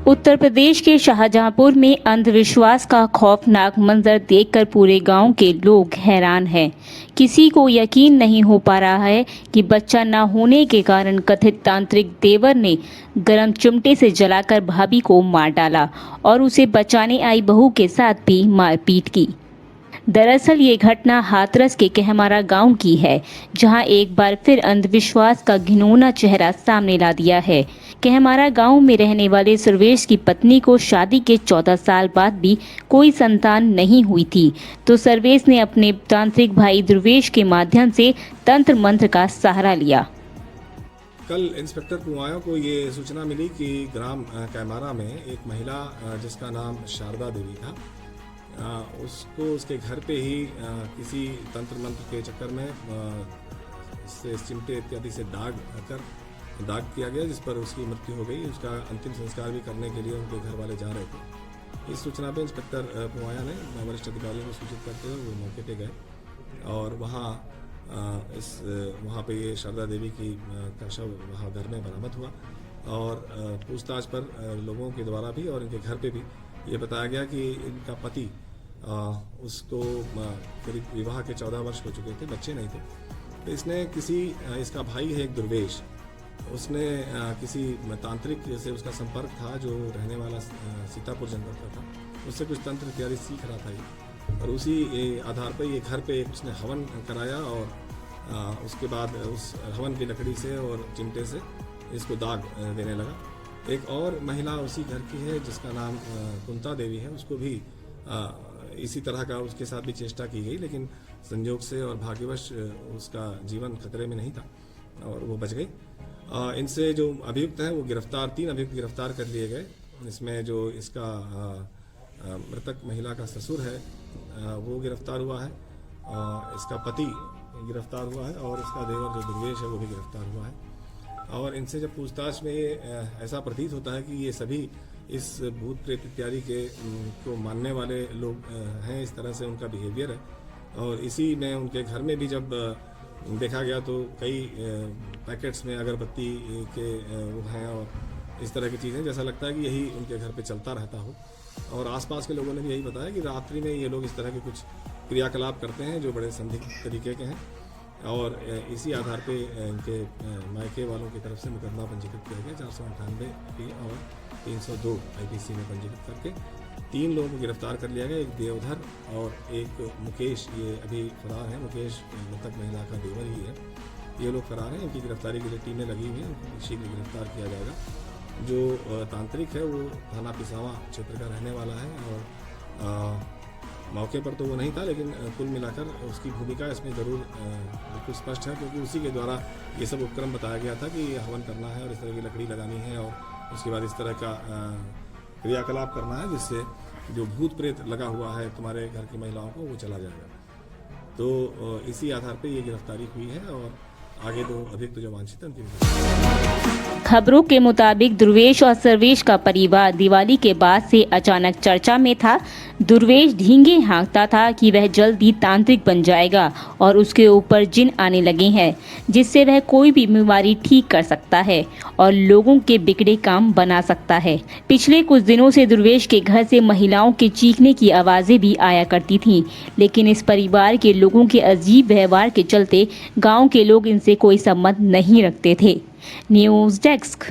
उत्तर प्रदेश के शाहजहांपुर में अंधविश्वास का खौफनाक मंजर देखकर पूरे गांव के लोग हैरान हैं। किसी को यकीन नहीं हो पा रहा है कि बच्चा न होने के कारण कथित तांत्रिक देवर ने गर्म चिमटे से जलाकर भाभी को मार डाला और उसे बचाने आई बहू के साथ भी मारपीट की। दरअसल ये घटना हाथरस के कहमारा गांव की है, जहां एक बार फिर अंधविश्वास का घिनौना चेहरा सामने ला दिया है। कहमारा गांव में रहने वाले सर्वेश की पत्नी को शादी के 14 साल बाद भी कोई संतान नहीं हुई थी, तो सर्वेश ने अपने तांत्रिक भाई ध्रुवेश के माध्यम से तंत्र मंत्र का सहारा लिया। कल इंस्पेक्टर पुवाया को ये सूचना मिली कि ग्राम कहमारा में एक महिला जिसका नाम शारदा देवी था, उसको उसके घर पे ही किसी तंत्र मंत्र के चक्कर में चिमटे इत्यादि से दाग किया गया, जिस पर उसकी मृत्यु हो गई। उसका अंतिम संस्कार भी करने के लिए उनके घर वाले जा रहे थे। इस सूचना पे इंस्पेक्टर पुवाया ने वरिष्ठ अधिकारियों को सूचित करते हुए वो मौके पे गए और वहाँ पे ये शारदा देवी का शव वहाँ घर में बरामद हुआ और पूछताछ पर लोगों के द्वारा भी और इनके घर पे भी ये बताया गया कि इनका पति उसको करीब विवाह के 14 वर्ष हो चुके थे, बच्चे नहीं थे। तो इसका भाई है एक ध्रुवेश, उसने किसी तांत्रिक से उसका संपर्क था जो रहने वाला सीतापुर जनपद का था, उससे कुछ तंत्र इत्यादि सीख रहा था ये, और उसी आधार पर ये घर पे उसने हवन कराया और उसके बाद उस हवन की लकड़ी से और चिमटे से इसको दाग देने लगा। एक और महिला उसी घर की है जिसका नाम कुंता देवी है, उसको भी इसी तरह का उसके साथ भी चेष्टा की गई, लेकिन संयोग से और भाग्यवश उसका जीवन खतरे में नहीं था और वो बच गई। इनसे जो अभियुक्त हैं वो 3 अभियुक्त गिरफ्तार कर लिए गए। इसमें जो इसका मृतक महिला का ससुर है वो गिरफ्तार हुआ है, इसका पति गिरफ्तार हुआ है और इसका देवर जो ध्रुवेश है वो भी गिरफ्तार हुआ है। और इनसे जब पूछताछ में ऐसा प्रतीत होता है कि ये सभी इस भूत प्रेत इत्यादि को मानने वाले लोग हैं, इस तरह से उनका बिहेवियर है। और इसी में उनके घर में भी जब देखा गया तो कई पैकेट्स में अगरबत्ती के वो हैं और इस तरह की चीज़ें, जैसा लगता है कि यही उनके घर पे चलता रहता हो। और आसपास के लोगों ने भी यही बताया कि रात्रि में ये लोग इस तरह के कुछ क्रियाकलाप करते हैं जो बड़े संदिग्ध तरीके के हैं। और इसी आधार पे इनके मायके वालों की तरफ से मुकदमा पंजीकृत किया गया 498 और 302 IPC में पंजीकृत करके 3 लोगों को गिरफ्तार कर लिया गया। एक देवधर और एक मुकेश, ये अभी फरार है। मुकेश मृतक महिला का देवर ही है। ये लोग फरार हैं, इनकी गिरफ्तारी के लिए टीमें लगी हुई हैं, शीघ्र गिरफ्तार किया जाएगा। जो तांत्रिक है वो थाना पिसावा क्षेत्र का रहने वाला है और मौके पर तो वो नहीं था, लेकिन कुल मिलाकर उसकी भूमिका इसमें ज़रूर बिल्कुल स्पष्ट है, क्योंकि उसी के द्वारा ये सब उपक्रम बताया गया था कि हवन करना है और इस तरह की लकड़ी लगानी है और उसके बाद इस तरह का क्रियाकलाप करना है जिससे जो भूत प्रेत लगा हुआ है तुम्हारे घर की महिलाओं को वो चला जाएगा। तो इसी आधार पर ये गिरफ्तारी हुई है और आगे 2 अभियुक्त जो वांछित हैं। खबरों के मुताबिक ध्रुवेश और सर्वेश का परिवार दिवाली के बाद से अचानक चर्चा में था। ध्रुवेश ढींगे हाँकता था कि वह जल्द ही तांत्रिक बन जाएगा और उसके ऊपर जिन आने लगे हैं, जिससे वह कोई भी बीमारी ठीक कर सकता है और लोगों के बिगड़े काम बना सकता है। पिछले कुछ दिनों से ध्रुवेश के घर से महिलाओं के चीखने की आवाजें भी आया करती थीं, लेकिन इस परिवार के लोगों के अजीब व्यवहार के चलते गाँव के लोग इनसे कोई संबंध नहीं रखते थे। News desk.